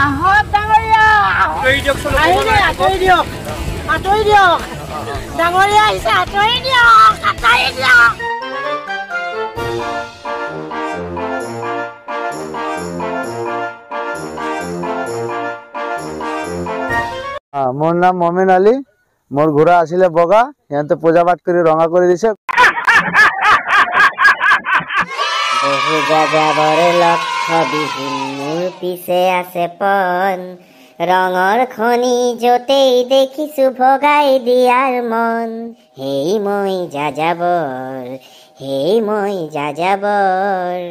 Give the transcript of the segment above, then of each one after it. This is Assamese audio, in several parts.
আহত ডাঙৰীয়া আঁতৰি দিয়ক ডাঙৰীয়া আহিছে আঁতৰি দিয়ক মোর নাম মমিন আলী মোর ঘোড়া আসিলে বগা সিহঁতে পূজা পাঠ করে রঙা করে দিছে বহু যাযাবৰ লক্ষ্য বিহীন মোৰ পিছে আছে পন ৰঙৰ খনি য'তেই দেখিছো ভগাই দিয়াৰ মন হেই মই যাযাবৰ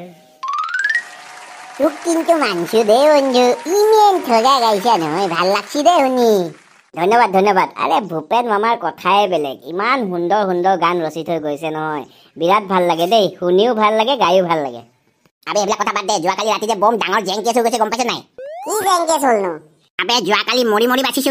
তোক কিন্তু মানছো দে অঞ্জু ইমেন ঠগা গাইছা নহয় ভাল লাগছি দে শুনি ধন্যবাদ আৰে ভূপেন মামাৰ কথাই বেলেগ ইমান সুন্দৰ গান ৰচি থৈ গৈছে নহয় বিৰাট ভাল লাগে দেই শুনিও ভাল লাগে গায়ো ভাল লাগে আবে এইবিলাক কথা বাদ দে যোৱাকালি ৰাতি যে বম ডাঙৰ জেং কেছ হৈ গৈছে গম পাইছ নাই কি জেং কেছ হ'ল নো আবে যোৱাকালি মৰি বাচিছো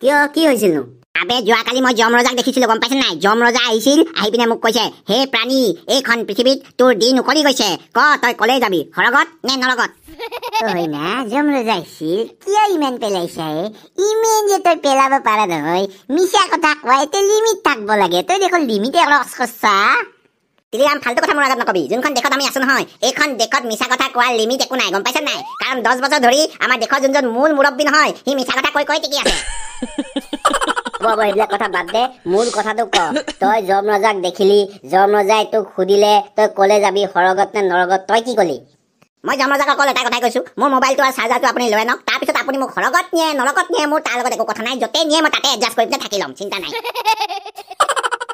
কিয় কি হৈছিল নো আবে যোৱাকালি মই যমৰজাক দেখিছিলো গম পাইছ নাই যমৰজা আহিছিল আহি পিনে মোক কৈছে হে প্ৰাণী এইখন পৃথিৱীত তোৰ দিন উকলি গৈছে ক তই কলে যাবি হৰগত নে নৰগত হয় না যমৰজা আহিছিল কিয় ইমান পেলাইছা ইমান যে তই পেলাব পাৰা নহয় মিছা কথা কোৱা এতিয়া লিমিট থাকিব লাগে তই দেখোন লিমিটে ক্ৰছ কৰছা তিলিৰাম ফাল্টু কথা মোৰ আগত নকবি যোনখন দেশত আমি আছো নহয় এইখন দেশত মিছা কথা কোৱাৰ লিমিট একো নাই গম পাইছ নাই কাৰণ 10 বছৰ ধৰি আমাৰ দেশৰ যোনজন মূল মুৰব্বী নহয় সি মিছা কথা কৈ টিকি আছে এইবিলাক কথা বাদ দে মূল কথাটো ক তই যমৰজাক দেখিলি যমৰজাই তোক সুধিলে তই কলে যাবি হৰগত নে নৰগত তই কি কলি মই যমৰজাক অকল এটা কথাই কৈছো মোৰ মোবাইলটো আৰু চাৰ্জাৰটো আপুনি লৈ আনক তাৰপিছত আপুনি মোক হৰগত নিয়ে নৰগত নিয়ে মোৰ তাৰ লগত একো কথা নাই য'তে নিয়ে মই তাতে এডজাষ্ট কৰি পিনে থাকি ল'ম চিন্তা নাই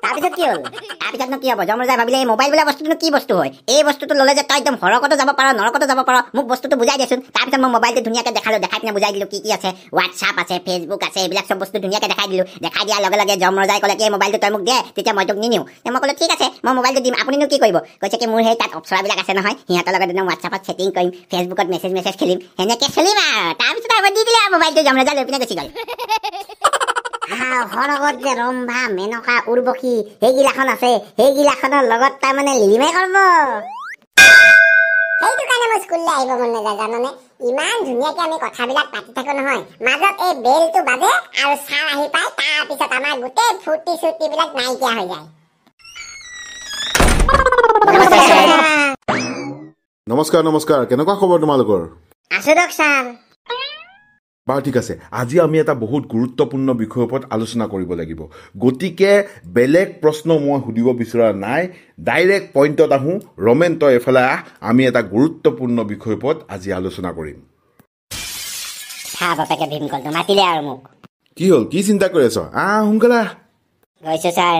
তাৰপিছত কি হ'ল তাৰপিছতনো কি হ'ব যমৰজাই ভাবিলে এই মোবাইল বোলা বস্তুটো কি বস্তু হয় এই বস্তুটো ল'লে যে তই একদম হৰকতো যাব পাৰ নৰকতো যাব পাৰ মোক বস্তুটো বুজাই দেচোন তাৰপিছত মই মোবাইলটো ধুনীয়াকৈ দেখাই পিনে বুজাই দিলোঁ কি আছে হোৱাটছআপ আছে ফেচবুক আছে এইবিলাক চব বস্তু ধুনীয়াকৈ দেখাই দিলোঁ দেখাই দিয়াৰ লগে লগে যমৰজাই ক'লে কি এই মোবাইলটো তই মোক দে তেতিয়া মই তোক নিনিওঁ মই ক'লো ঠিক আছে মই মোবাইলটো দিম আপুনিনো কি কৰিব কৈছে কি মোৰ সেই তাত অপচৰাবিলাক আছে নহয় সিহঁতৰ লগত একদম হোৱাটছআপত ছেটিং কৰিম ফেচবুকত মেছেজ খেলিম সেনেকৈ খেলিম আৰু তাৰপিছত আকৌ দি দিলে মোবাইলটো যমৰজাই লৈ পিনে গুচি গ'ল হৰগত যে ৰম্ভা মেনকা উৰ্বশী সেইগিলাখন আছে সেইগিলাখনৰ লগত তাৰমানে লিলিমাই কৰিব সেইটো কাৰণে মই স্কুললৈ আহিব মন নাযায় জাননে ইমান ধুনীয়াকে আমি কথাবিলাক পাতি থাকো নহয় মাজত এই বেলটো বাজে আৰু ছাৰ আহি পায় তাৰপিছত আমাৰ গোটেই ফূৰ্তি চুৰ্তিবিলাক নাইকিয়া হৈ যায় নমস্কাৰ কেনেকুৱা খবৰ তোমালোকৰ আছো দিয়ক ছাৰ বাৰু ঠিক আছে আজি আমি এটা বহুত গুৰুত্বপূৰ্ণ বিষয়ৰ ওপৰত আলোচনা কৰিব লাগিব গতিকে বেলেগ প্ৰশ্ন মই সুধিব বিচৰা নাই ডাইৰেক্ট পইণ্টত আহোঁ ৰমেন তই এফালে আহ আমি এটা গুৰুত্বপূৰ্ণ বিষয়ৰ ওপৰত আজি আলোচনা কৰিম বাপেকে ভীমকলটো মাতিলে আৰু মোক কি হ'ল কি চিন্তা কৰি আছ সোনকালে গৈছো ছাৰ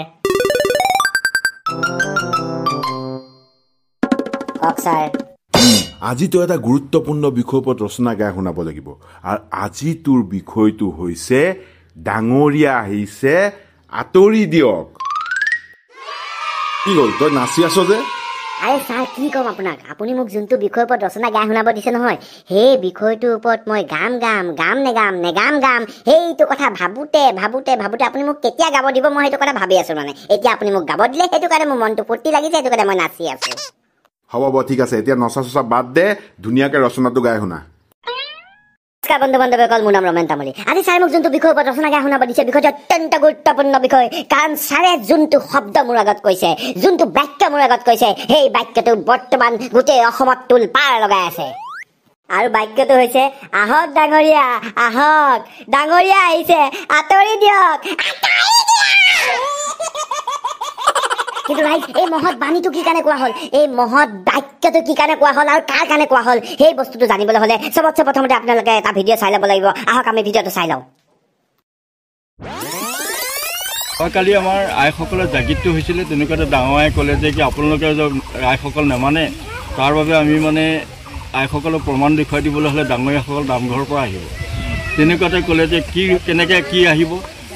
কওক ছাৰ আজি তো এটা গুৰুত্বপূৰ্ণ বিষয়ৰ ওপৰত ৰচনা গাই শুনাব লাগিব আৰু আজি তোৰ বিষয়টো হৈছে ডাঙৰীয়া আহিছে আঁতৰি দিয়ক কি হ'ল তই নাচি আছ যে আৰে ছাৰ কি ক'ম আপোনাক আপুনি মোক যোনটো বিষয়ৰ ওপৰত ৰচনা গাই শুনাব দিছে নহয় সেই বিষয়টোৰ ওপৰত মই গাম নেগাম সেইটো কথা ভাবোতে আপুনি মোক কেতিয়া গাব দিব মই সেইটো কথা ভাবি আছো মানে এতিয়া আপুনি মোক গাব দিলে সেইটো কাৰণে মোৰ মনটো ফূৰ্তি লাগিছে সেইটো কাৰণে মই নাচি আছো হ'ব ঠিক আছে এতিয়া নচা চচা বাদ দে ধুনীয়াকৈ ৰচনাটো গাই শুনা বন্ধু বান্ধৱীসকল মোৰ নাম ৰমেন তামুলী আজি ছাৰে মোক যোনটো বিষয়ৰ ওপৰত ৰচনা গাই শুনাব দিছে বিষয়টো অত্যন্ত গুৰুত্বপূৰ্ণ বিষয় কাৰণ ছাৰে যোনটো শব্দ মোৰ আগত কৈছে যোনটো বাক্য মোৰ আগত কৈছে সেই বাক্যটো বৰ্তমান গোটেই অসমত তোল পাৰ লগাই আছে আৰু বাক্যটো হৈছে আহক ডাঙৰীয়া আহিছে আঁতৰি দিয়ক কিন্তু ৰাইজ এই মহৎ বাণীটো কি কাৰণে কোৱা হ'ল এই মহৎ বাক্যটো কি কাৰণে কোৱা হ'ল আৰু কাৰ কাৰণে কোৱা হ'ল সেই বস্তুটো জানিবলৈ হ'লে চবতছে প্ৰথমতে আপোনালোকে এটা ভিডিঅ' চাই ল'ব লাগিব আহক আমি ভিডিঅ'টো চাই লওঁ কালি আমাৰ আইসকলৰ জাগিতটো হৈছিলে তেনেকুৱাতে ডাঙৰ আই ক'লে যে কি আপোনালোকে আইসকল নেমানে তাৰ বাবে আমি মানে আইসকলক প্ৰমাণ দেখুৱাই দিবলৈ হ'লে ডাঙৰীয়াসকল নামঘৰৰ পৰা আহিব তেনেকুৱাতে ক'লে যে কেনেকৈ কি আহিব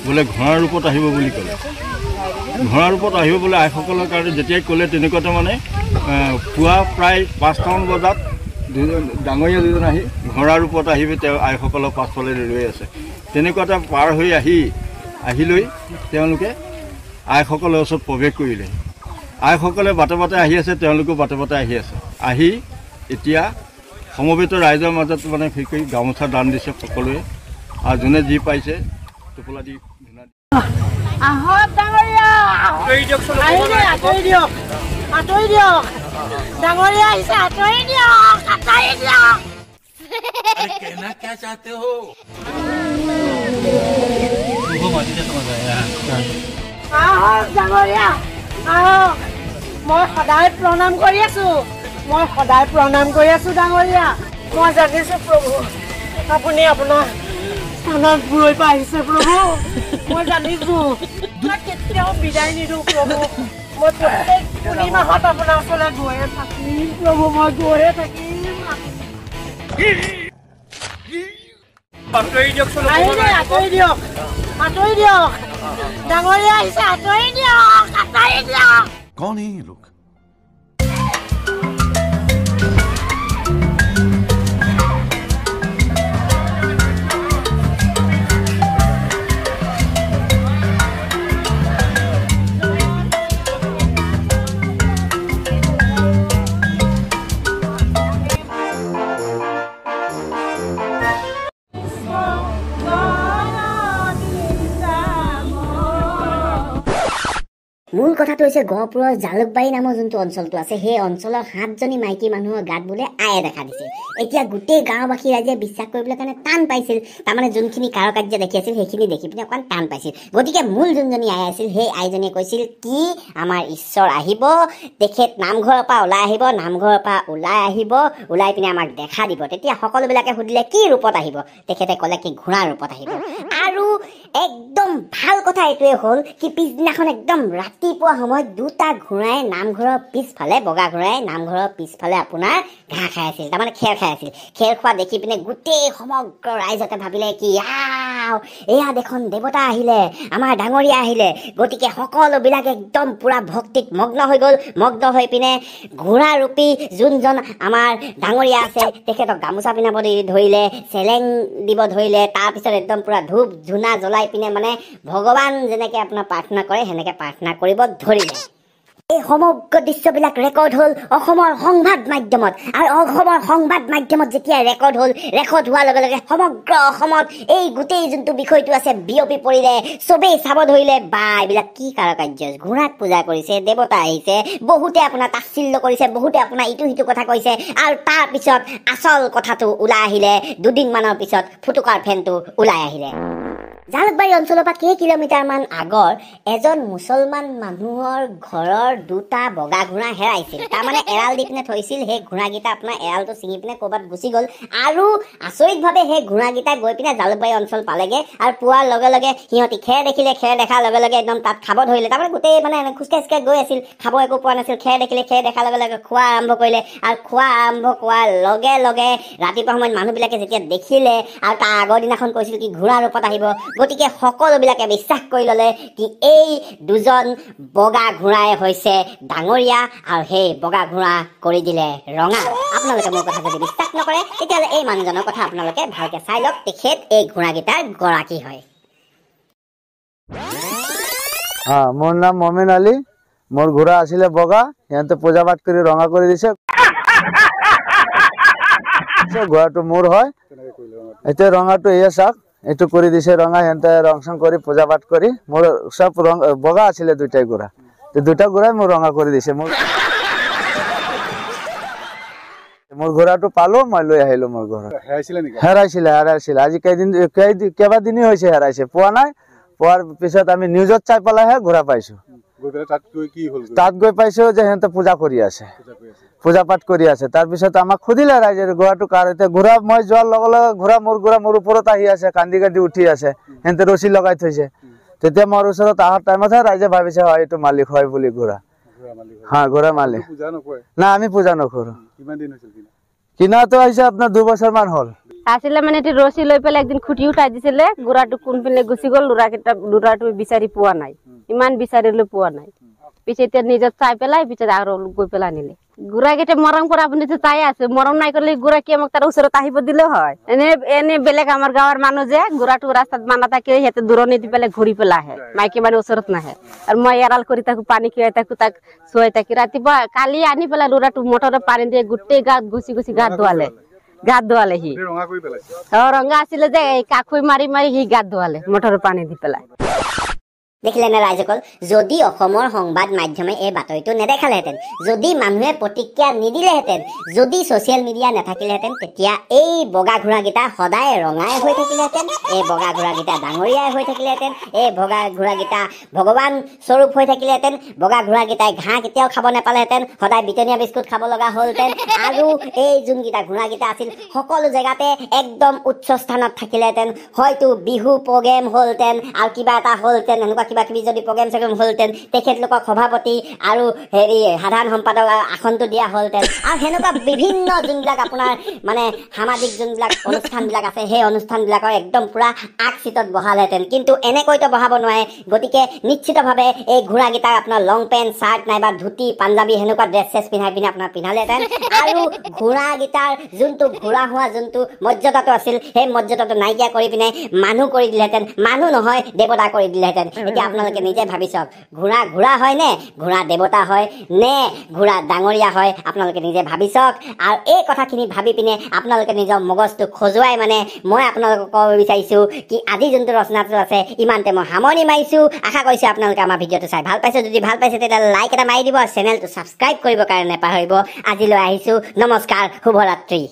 বোলে ঘোঁৰাৰ ৰূপত আহিব বুলি ক'লে ঘোঁৰাৰ ৰূপত আহিব বোলে আইসকলৰ কাৰণে যেতিয়াই ক'লে তেনেকুৱাতে মানে পুৱা প্ৰায় 5টামান বজাত ডাঙৰীয়া দুজন আহি ঘোঁৰাৰ ৰূপত আহিব তেওঁ আইসকলক পাছফালে ৰৈ আছে তেনেকুৱাতে পাৰ হৈ আহিলৈ তেওঁলোকে আইসকলৰ ওচৰত প্ৰৱেশ কৰিলে আইসকলে বাটে বাটে আহি আছে তেওঁলোকেও বাটে বাটে আহি আছে আহি এতিয়া সমবেত ৰাইজৰ মাজত মানে বিশেষকৈ গামোচা দান দিছে সকলোৱে আৰু যোনে যি পাইছে টোপোলা দি আহক ডাঙৰীয়া আহিলে আঁতৰি দিয়ক ডাঙৰীয়া আহিছে আঁতৰি দিয়ক कहना क्या चाहते हो? আহক ডাঙৰীয়া আহক মই সদায় প্ৰণাম কৰি আছো ডাঙৰীয়া মই জানিছো প্ৰভু আপুনি আপোনাৰ স্থানত গৈ পাইছে প্ৰভু মই জানিছো মই কেতিয়াও বিদায় নিদিওঁ প্ৰভু মই প্ৰত্যেক পূৰ্ণিমাহত আপোনাৰ ওচৰলৈ গৈয়ে থাকিম প্ৰভু মই গৈয়ে থাকিম আহিলে আঁতৰি দিয়ক ডাঙৰীয়া আহিছে আঁতৰি দিয়ক कौन है ये लोग? মূল কথাটো হৈছে গহপুৰৰ জালুকবাৰী নামৰ যোনটো অঞ্চলটো আছে সেই অঞ্চলৰ 7জনী মাইকী মানুহৰ গাত বোলে আয়ে দেখা দিছিল এতিয়া গোটেই গাঁওবাসী ৰাইজে বিশ্বাস কৰিবলৈ কাৰণে টান পাইছিল তাৰমানে যোনখিনি কাৰ্য দেখি আছিল সেইখিনি দেখি পিনে অকণ টান পাইছিল গতিকে মূল যোনজনী আই আছিল সেই আইজনীয়ে কৈছিল কি আমাৰ ঈশ্বৰ আহিব তেখেত নামঘৰৰ পৰা ওলাই আহিব ওলাই পিনে আমাক দেখা দিব তেতিয়া সকলোবিলাকে সুধিলে কি ৰূপত আহিব তেখেতে ক'লে কি ঘোঁৰা ৰূপত আহিব আৰু একদম ভাল কথা এইটোৱে হ'ল কি পিছদিনাখন একদম ৰাতিপুৱা সময়ত দুটা ঘোঁৰাই নামঘৰৰ পিছফালে বগা ঘোঁৰাই নামঘৰৰ পিছফালে আপোনাৰ ঘাঁহ খাই আছিল তাৰমানে খেৰ খাই আছিল খেৰ খোৱা দেখি পিনে গোটেই সমগ্ৰ ৰাইজতে ভাবিলে কি এয়া দেখোন দেৱতা আহিলে আমাৰ ডাঙৰীয়া আহিলে গতিকে সকলোবিলাকে একদম পুৰা ভক্তিত মগ্ন হৈ গ'ল মগ্ন হৈ পিনে ঘোঁৰা ৰূপী যোনজন আমাৰ ডাঙৰীয়া আছে তেখেতক গামোচা পিন্ধাব ধৰিলে চেলেং দিব ধৰিলে তাৰপিছত একদম পুৰা ধূপ ধূনা জ্বলাই পিনে মানে ভগৱান যেনেকৈ আপোনাৰ প্ৰাৰ্থনা কৰে সেনেকৈ প্ৰাৰ্থনা কৰিব ধৰিলে এই সমগ্ৰ দৃশ্যবিলাক ৰেকৰ্ড হ'ল অসমৰ সংবাদ মাধ্যমত আৰু অসমৰ সংবাদ মাধ্যমত যেতিয়া ৰেকৰ্ড হোৱাৰ লগে লগে সমগ্ৰ অসমত এই গোটেই যোনটো বিষয়টো আছে বিয়পি পৰিলে চবেই চাব ধৰিলে বা এইবিলাক কি কাৰ্য ঘোঁৰাক পূজা কৰিছে দেৱতা আহিছে বহুতে আপোনাৰ তাচ্ছিল্য কৰিছে বহুতে আপোনাৰ ইটো সিটো কথা কৈছে আৰু তাৰপিছত আচল কথাটো ওলাই আহিলে দুদিনমানৰ পিছত ফুটুকাৰ ফেনটো ওলাই আহিলে জালুকবাৰী অঞ্চলৰ পৰা কেইকিলোমিটাৰমান আগৰ এজন মুছলমান মানুহৰ ঘৰৰ দুটা বগা ঘোঁৰা হেৰাইছিল তাৰমানে এৰাল দি পিনে থৈছিল সেই ঘোঁৰাকেইটা আপোনাৰ এৰালটো ছিঙি পিনে ক'ৰবাত গুচি গ'ল আৰু আচৰিতভাৱে সেই ঘোঁৰাকেইটা গৈ পিনে জালুকবাৰী অঞ্চল পালেগৈ আৰু পোৱাৰ লগে লগে সিহঁতি খেৰ দেখিলে খেৰ দেখাৰ লগে লগে একদম তাত খাব ধৰিলে তাৰমানে গোটেই মানে খোজকাঢ়ি গৈ আছিল খাব একো পোৱা নাছিল খেৰ দেখিলে খেৰ দেখাৰ লগে লগে খোৱা আৰম্ভ কৰিলে আৰু খোৱা আৰম্ভ কৰাৰ লগে লগে ৰাতিপুৱা সময়ত মানুহবিলাকে যেতিয়া দেখিলে আৰু তাৰ আগৰ দিনাখন কৈছিল কি ঘোঁৰা ৰূপত আহিব গতিকে সকলোবিলাকে বিশ্বাস কৰি ল'লে কি এই দুজন বগা ঘোঁৰাই হৈছে ডাঙৰীয়া আৰু সেই বগা ঘোঁৰা কৰি দিলে ৰঙা আপোনালোকে মোৰ কথা যদি বিশ্বাস নকৰে তেতিয়াহ'লে এই মানুহজনৰ কথা আপোনালোকে ভালকৈ চাই লওক তেখেত এই ঘোঁৰাকেইটাৰ গৰাকী হয় মোৰ নাম মমিন আলী মোৰ ঘোঁৰা আছিলে বগা সিহঁতে পূজা পাঠ কৰি ৰঙা কৰি দিছে ঘোঁৰাটো মোৰ হয় এতিয়া ৰঙাটো এয়া চাওক এইটো কৰি দিছে ৰঙা সিহঁতে ৰং চং কৰি পূজা পাঠ কৰি মোৰ সব ৰং বগা আছিলে দুটাই ঘোঁৰা দুটা ঘোঁৰাই মোৰ ৰঙা কৰি দিছে মোৰ ঘোঁৰাটো পালো মই লৈ আহিলো মোৰ ঘৰত হেৰাইছিলে আজি কেইবাদিনেই হৈছে হেৰাইছে পোৱা নাই পোৱাৰ পিছত আমি নিউজত চাই পেলাইহে ঘোঁৰা পাইছো তাত গৈ পাইছো যে সিহঁতে পূজা কৰি আছে পূজা পাঠ কৰি আছে তাৰপিছত আমাক সুধিলে ৰাইজে ঘোঁৰাটো কাৰ এতিয়া ঘোঁৰা মই যোৱাৰ লগে লগে ঘোঁৰা মোৰ ওপৰত আহি আছে কান্দি উঠি আছে সিহঁতে ৰছী লগাই থৈছে তেতিয়া মোৰ ওচৰত অহাৰ টাইমতহে ৰাইজে ভাবিছে হয় এইটো মালিক হয় বুলি ঘোঁৰা ঘোঁৰা মালিক না আমি পূজা নকৰো কিনাটো আহিছে আপোনাৰ 2 বছৰমান হ'ল আসলে মানে এটি রশি লৈ পেলাই একদিন খুঁটি উঠাই দিছিলে গুড়াটো কোন পিনে গুচি গ'ল লুৰাটো বিচাৰি পোৱা নাই ইমান বিচাৰিলে পোৱা নাই পিছে এতিয়া নিজত চাই পেলাই পিছত আৰু গৈ পেলাই আনিলে গুড়াকেইটা মৰম কৰা আপুনি চাই আছে মৰম নাই কৰিলে গুড়া কি আমাক তাৰ ওচৰত আহিব দিলে হয় এনে বেলেগ আমাৰ গাঁৱৰ মানুহ যে গুড়াটো ৰাস্তাত বান্ধা থাকে সিহঁতে দূৰণি দি পেলাই ঘূৰি পেলাই আহে মাইকী মানুহ ওচৰত নাহে আৰু মই এৰাল কৰি থাকো পানী খুৱাই থাকো তাক চুৱাই থাকি ৰাতিপুৱা কালি আনি পেলাই লুৰাটো মটৰত পানী দিয়ে গোটেই গাত গুচি গা ধোৱালে গাত ধোৱালে সি ৰঙা আছিলে যে কাখৈ মাৰি মাৰি সি গাত ধোৱালে মটৰৰ পানী দি পেলাই দেখিলে নে ৰাইজসকল যদি অসমৰ সংবাদ মাধ্যমে এই বাতৰিটো নেদেখালেহেঁতেন যদি মানুহে প্ৰতিক্ৰিয়া নিদিলেহেঁতেন যদি ছ'চিয়েল মিডিয়া নাথাকিলেহেঁতেন তেতিয়া এই বগা ঘোঁৰাকেইটা সদায় ৰঙাই হৈ থাকিলেহেঁতেন এই বগা ঘোঁৰাকেইটা ডাঙৰীয়াই হৈ থাকিলেহেঁতেন এই বগা ঘোঁৰাকেইটা ভগৱান স্বৰূপ হৈ থাকিলেহেঁতেন বগা ঘোঁৰাকেইটাই ঘাঁহ কেতিয়াও খাব নাপালেহেঁতেন সদায় ব্ৰিটেনিয়া বিস্কুট খাব লগা হ'লহেঁতেন আৰু এই যোনকেইটা ঘোঁৰাকেইটা আছিল সকলো জেগাতে একদম উচ্চ স্থানত থাকিলেহেঁতেন হয়তো বিহু প্ৰগ্ৰেম হ'লহেঁতেন আৰু কিবা এটা হ'লহেঁতেন এনেকুৱা কিবা কিবি যদি প্ৰগ্ৰেম চগ্ৰেম হ'লহেঁতেন তেখেতলোকক সভাপতি আৰু সাধাৰণ সম্পাদক আসনটো দিয়া হ'লহেঁতেন আৰু সেনেকুৱা বিভিন্ন যোনবিলাক আপোনাৰ মানে সামাজিক যোনবিলাক অনুষ্ঠানবিলাক আছে সেই অনুষ্ঠানবিলাকৰ একদম পূৰা আগ চিটত বহালেহেঁতেন কিন্তু এনেকৈতো বহাব নোৱাৰে গতিকে নিশ্চিতভাৱে এই ঘোঁৰাকেইটাক আপোনাৰ লং পেণ্ট চাৰ্ট নাইবা ধুতি পাঞ্জাবী সেনেকুৱা ড্ৰেছ চেছ পিন্ধাই পিনে আপোনাৰ পিন্ধালেহেঁতেন আৰু ঘোঁৰাকেইটাৰ যোনটো ঘোঁৰা হোৱা যোনটো মৰ্যাদাটো আছিল সেই মৰ্যাদাটো নাইকিয়া কৰি পিনে মানুহ কৰি দিলেহেঁতেন মানুহ নহয় দেৱতা কৰি দিলেহেঁতেন এতিয়া আপোনালোকে নিজে ভাবি চাওক ঘোঁৰা ঘোঁৰা হয় নে ঘোঁৰা দেৱতা হয় নে ঘোঁৰা ডাঙৰীয়া হয় আপোনালোকে নিজে ভাবি চাওক আৰু এই কথাখিনি ভাবি পিনে আপোনালোকে নিজৰ মগজটো খজুৱাই মানে মই আপোনালোকক ক'ব বিচাৰিছোঁ কি আজি যোনটো ৰচনাটো আছে ইমানতে মই সামৰণি মাৰিছোঁ আশা কৰিছোঁ আপোনালোকে আমাৰ ভিডিঅ'টো চাই ভাল পাইছে যদি ভাল পাইছে তেতিয়া লাইক এটা মাৰি দিব চেনেলটো ছাবস্ক্ৰাইব কৰিবৰ কাৰণে নাপাহৰিব আজিলৈ আহিছোঁ নমস্কাৰ শুভৰাত্ৰি